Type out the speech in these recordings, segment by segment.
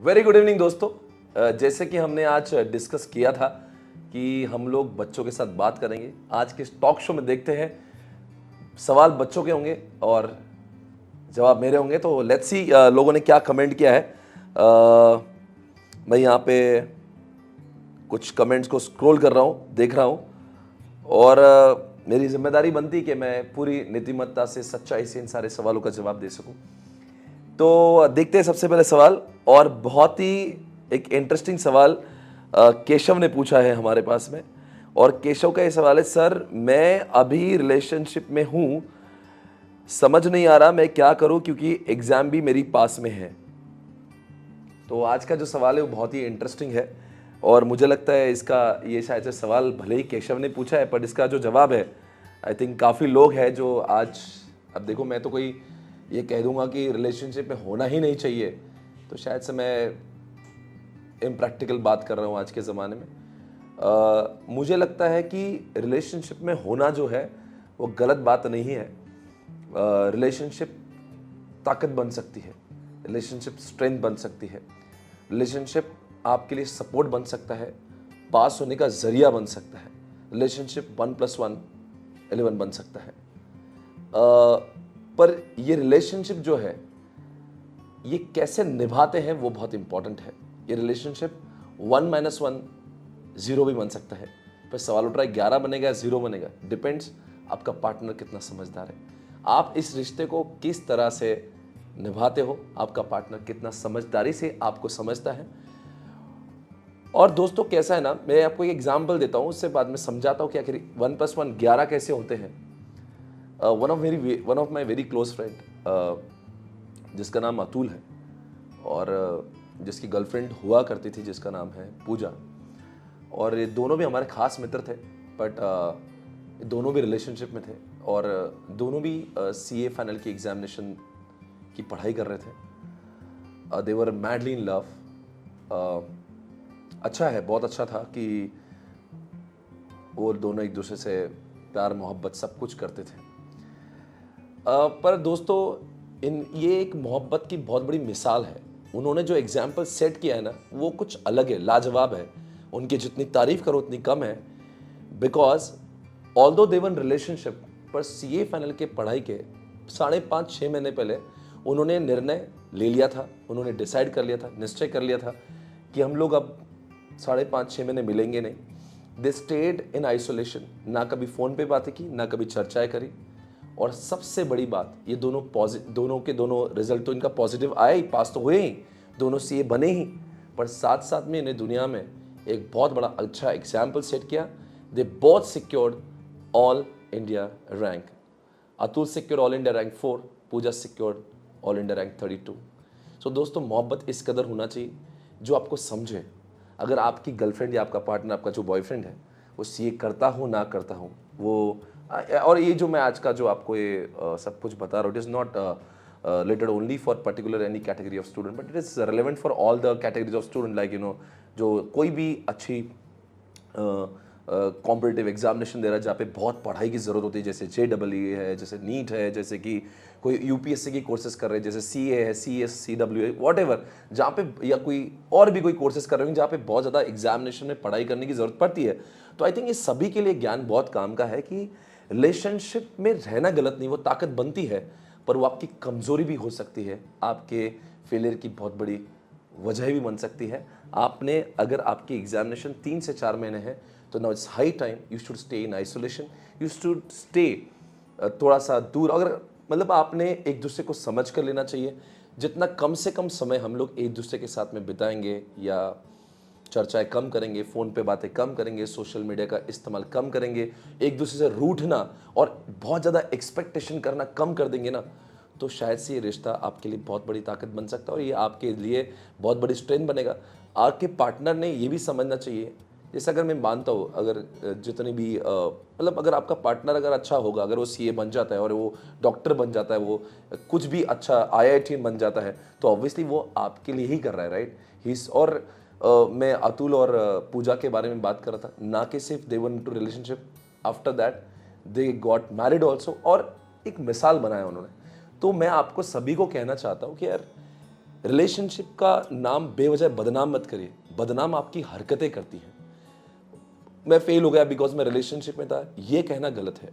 Very good evening दोस्तों। जैसे कि हमने आज डिस्कस किया था कि हम लोग बच्चों के साथ बात करेंगे, आज के टॉक शो में देखते हैं सवाल बच्चों के होंगे और जवाब मेरे होंगे। तो लेट्स सी लोगों ने क्या कमेंट किया है। मैं यहाँ पे कुछ कमेंट्स को स्क्रॉल कर रहा हूँ, देख रहा हूँ और मेरी जिम्मेदारी बनती है कि मैं पूरी नीतिमत्ता से, सच्चाई से इन सारे सवालों का जवाब दे सकूँ। तो देखते हैं सबसे पहले सवाल, और बहुत ही एक इंटरेस्टिंग सवाल केशव ने पूछा है हमारे पास में। और केशव का ये सवाल है, सर मैं अभी रिलेशनशिप में हूँ, समझ नहीं आ रहा मैं क्या करूँ क्योंकि एग्ज़ाम भी मेरी पास में है। तो आज का जो सवाल है वो बहुत ही इंटरेस्टिंग है और मुझे लगता है इसका ये शायद से सवाल भले ही केशव ने पूछा है पर इसका जो जवाब है आई थिंक काफ़ी लोग हैं जो आज, अब देखो मैं तो कोई ये कह दूंगा कि रिलेशनशिप में होना ही नहीं चाहिए, तो शायद से मैं इम्प्रैक्टिकल बात कर रहा हूँ आज के ज़माने में। मुझे लगता है कि रिलेशनशिप में होना जो है वो गलत बात नहीं है। रिलेशनशिप ताकत बन सकती है, रिलेशनशिप स्ट्रेंथ बन सकती है, रिलेशनशिप आपके लिए सपोर्ट बन सकता है, पास होने का जरिया बन सकता है, रिलेशनशिप 1+1 11 बन सकता है। पर ये रिलेशनशिप जो है ये कैसे निभाते हैं वो बहुत इंपॉर्टेंट है। ये रिलेशनशिप 1-1 0 भी बन सकता है। पर सवाल उठ रहा है 11 बनेगा या 0 बनेगा, डिपेंड्स आपका पार्टनर कितना समझदार है, आप इस रिश्ते को किस तरह से निभाते हो, आपका पार्टनर कितना समझदारी से आपको समझता है। और दोस्तों कैसा है ना, मैं आपको एक एग्जांपल देता हूँ, उससे बाद में समझाता हूँ कि आखिर 1+1 11 कैसे होते हैं। One of my very close friend जिसका नाम अतुल है और जिसकी गर्लफ्रेंड हुआ करती थी जिसका नाम है पूजा, और ये दोनों भी हमारे खास मित्र थे। बट दोनों भी रिलेशनशिप में थे और दोनों भी CA फाइनल की एग्जामिनेशन की पढ़ाई कर रहे थे। दे वर मैडली इन लव। अच्छा है, बहुत अच्छा था कि वो दोनों एक दूसरे से प्यार मोहब्बत सब कुछ करते थे। पर दोस्तों ये एक मोहब्बत की बहुत बड़ी मिसाल है। उन्होंने जो एग्जाम्पल सेट किया है ना वो कुछ अलग है, लाजवाब है। उनकी जितनी तारीफ करो उतनी कम है, because although they one relationship, पर CA फाइनल के पढ़ाई के 5.5-6 महीने पहले उन्होंने निर्णय ले लिया था, उन्होंने डिसाइड कर लिया था, निश्चय कर लिया था कि हम लोग अब 5.5-6 महीने मिलेंगे नहीं। दे स्टेड इन आइसोलेशन, ना कभी फ़ोन पे बातें की, ना कभी चर्चाएं करी। और सबसे बड़ी बात, ये दोनों के दोनों रिजल्ट तो इनका पॉजिटिव आया ही, पास तो हुए ही, दोनों CA बने ही, पर साथ साथ में इन्हें दुनिया में एक बहुत बड़ा अच्छा एग्जाम्पल सेट किया। They both secured all India rank. Atul secured all India rank 4, Puja secured all India rank 32। So दोस्तों मोहब्बत इस कदर होना चाहिए जो आपको समझे। अगर आपकी गर्लफ्रेंड या आपका पार्टनर, आपका जो बॉयफ्रेंड है, वो CA करता हो ना करता हो, वो और ये जो मैं आज का जो आपको ये सब कुछ बता रहा हूँ, it is not related only for particular any category of student, but it is relevant for all the categories of student, like you know जो कोई भी अच्छी कॉम्पिटिटिव एग्जामिनेशन दे रहा है जहाँ पे बहुत पढ़ाई की ज़रूरत होती है, जैसे JEE है, जैसे नीट है, जैसे कि कोई UPSC की कोर्सेज कर रहे हैं, जैसे CA है, CS CW है, वॉट एवर, जहाँ पे या कोई और भी कोई कोर्सेज कर रहे हैं जहाँ पे बहुत ज़्यादा एग्जामिनेशन में पढ़ाई करने की ज़रूरत पड़ती है। तो आई थिंक ये सभी के लिए ज्ञान बहुत काम का है कि रिलेशनशिप में रहना गलत नहीं, वो ताकत बनती है, पर वो आपकी कमज़ोरी भी हो सकती है, आपके फेलियर की बहुत बड़ी वजह भी बन सकती है। आपने अगर आपकी एग्जामिनेशन 3 से 4 महीने है तो now it's high time you should stay in isolation, you should stay थोड़ा सा दूर। अगर मतलब आपने एक दूसरे को समझ कर लेना चाहिए। जितना कम से कम समय हम लोग एक दूसरे के साथ में बिताएंगे या चर्चाएं कम करेंगे, फ़ोन पे बातें कम करेंगे, सोशल मीडिया का इस्तेमाल कम करेंगे, एक दूसरे से रूठना और बहुत ज़्यादा एक्सपेक्टेशन करना कम कर देंगे ना, तो शायद से ये रिश्ता आपके लिए बहुत बड़ी ताकत बन सकता है और ये आपके लिए बहुत बड़ी स्ट्रेंथ बनेगा। आपके पार्टनर ने ये भी समझना चाहिए, जैसे अगर मैं मानता हूँ, अगर जितनी भी मतलब अगर आपका पार्टनर अगर अच्छा होगा, अगर वो CA बन जाता है और वो डॉक्टर बन जाता है, वो कुछ भी अच्छा IIT बन जाता है, तो ऑब्वियसली वो आपके लिए ही कर रहा है, राइट। और मैं अतुल और पूजा के बारे में बात कर रहा था, ना कि सिर्फ they went into relationship, after that they got married also, और एक मिसाल बनाया उन्होंने। तो मैं आपको सभी को कहना चाहता हूँ कि यार रिलेशनशिप का नाम बेवजह बदनाम मत करिए, बदनाम आपकी हरकतें करती हैं। मैं फेल हो गया बिकॉज मैं रिलेशनशिप में था, ये कहना गलत है।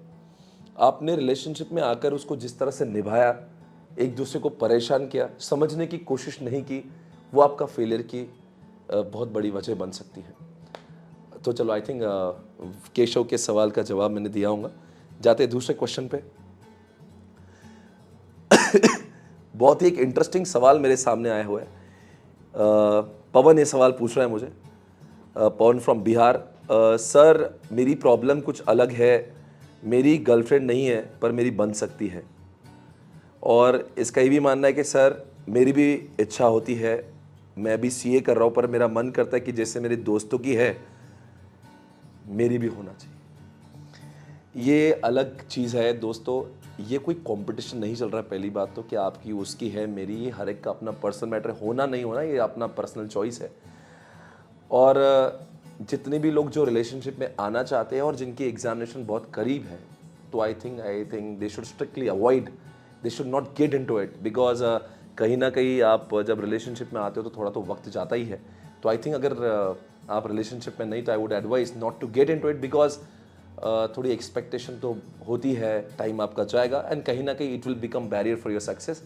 आपने रिलेशनशिप में आकर उसको जिस तरह से निभाया, एक दूसरे को परेशान किया, समझने की कोशिश नहीं की, वो आपका फेलियर की बहुत बड़ी वजह बन सकती है। तो चलो, आई थिंक केशव के सवाल का जवाब मैंने दिया होगा। जाते दूसरे क्वेश्चन पे। बहुत ही एक इंटरेस्टिंग सवाल मेरे सामने आया हुआ है। पवन ये सवाल पूछ रहा है मुझे, पवन फ्रॉम बिहार। सर, मेरी प्रॉब्लम कुछ अलग है, मेरी गर्लफ्रेंड नहीं है पर मेरी बन सकती है, और इसका ये भी मानना है कि सर मेरी भी इच्छा होती है, मैं भी सीए कर रहा हूँ, पर मेरा मन करता है कि जैसे मेरे दोस्तों की है मेरी भी होना चाहिए। ये अलग चीज़ है दोस्तों, ये कोई कंपटीशन नहीं चल रहा है। पहली बात तो कि आपकी उसकी है, मेरी, ये हर एक का अपना पर्सनल मैटर, होना नहीं होना ये अपना पर्सनल चॉइस है। और जितने भी लोग जो रिलेशनशिप में आना चाहते हैं और जिनकी एग्जामिनेशन बहुत करीब है, तो I think they should strictly avoid, they should not gate into it, because कहीं ना कहीं आप जब रिलेशनशिप में आते हो तो थोड़ा तो वक्त जाता ही है। तो आई थिंक अगर आप रिलेशनशिप में नहीं, तो I would advise not to get into it, because थोड़ी एक्सपेक्टेशन तो होती है, टाइम आपका जाएगा एंड कहीं ना कहीं it will become barrier for your success.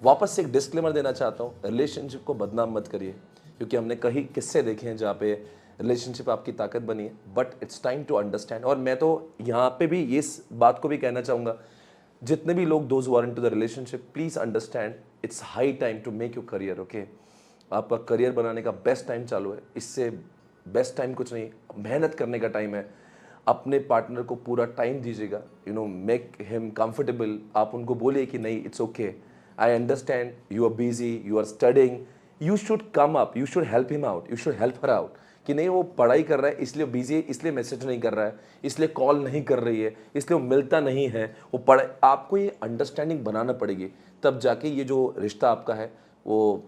वापस से एक डिस्क्लेमर देना चाहता हूँ, रिलेशनशिप को बदनाम मत करिए, क्योंकि हमने कई किस्से देखे हैं जहाँ पे रिलेशनशिप आपकी ताकत बनी है, but it's time to understand. और मैं तो यहाँ पे भी इस बात को भी कहना चाहूँगा, जितने भी लोग those who are into the relationship, please understand it's high time to make your career. Okay, आपका करियर बनाने का बेस्ट टाइम चालू है, इससे बेस्ट टाइम कुछ नहीं, मेहनत करने का टाइम है। अपने पार्टनर को पूरा टाइम दीजिएगा, मेक हिम कंफर्टेबल। आप उनको बोलिए कि नहीं, it's okay, I understand, you are busy, you are studying, you should come up, you should help him out, you should help her out. कि नहीं, वो पढ़ाई कर रहा है इसलिए बिजी है, इसलिए मैसेज नहीं कर रहा है, इसलिए कॉल नहीं कर रही है, इसलिए वो मिलता नहीं है, वो पढ़, आपको ये अंडरस्टैंडिंग बनाना पड़ेगी, तब जाके ये जो रिश्ता आपका है वो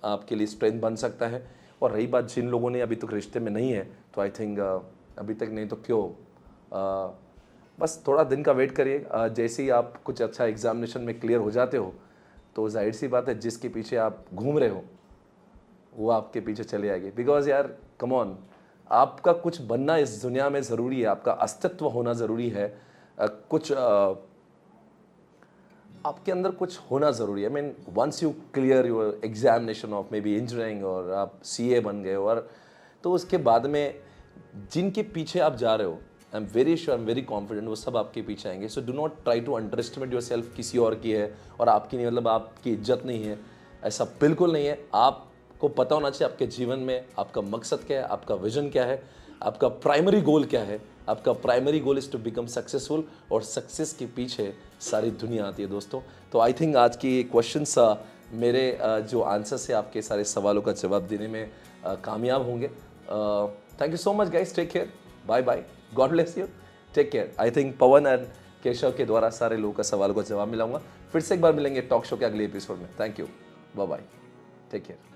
आपके लिए स्ट्रेंथ बन सकता है। और रही बात जिन लोगों ने अभी तक रिश्ते में नहीं है, तो आई थिंक अभी तक नहीं तो क्यों, बस थोड़ा दिन का वेट करिए। जैसे ही आप कुछ अच्छा एग्जामिनेशन में क्लियर हो जाते हो, तो जाहिर सी बात है जिसके पीछे आप घूम रहे हो वो आपके पीछे चले आएगी। बिकॉज यार कम ऑन, आपका कुछ बनना इस दुनिया में ज़रूरी है, आपका अस्तित्व होना ज़रूरी है, कुछ आपके अंदर कुछ होना ज़रूरी है। I mean once you clear your examination of maybe engineering और आप सीए बन गए, और तो उसके बाद में जिनके पीछे आप जा रहे हो, I am very sure, I am very confident, वो सब आपके पीछे आएंगे। So do not try to underestimate yourself, किसी और की है और आपकी नहीं, मतलब आपकी इज्जत नहीं है, ऐसा बिल्कुल नहीं है। आपको पता होना चाहिए आपके जीवन में आपका मकसद क्या है, आपका विजन क्या है, आपका प्राइमरी गोल क्या है। आपका primary goal is to become successful, और सक्सेस के पीछे सारी दुनिया आती है दोस्तों। तो आई थिंक आज की क्वेश्चंस मेरे जो आंसर्स है आपके सारे सवालों का जवाब देने में कामयाब होंगे। Thank you so much guys, take care, bye bye, God bless you, take care. I think Pawan and Keshav के द्वारा सारे लोगों का सवालों का जवाब मिलाऊंगा। फिर से एक बार मिलेंगे टॉक शो के अगले एपिसोड में। Thank you, bye bye, take care.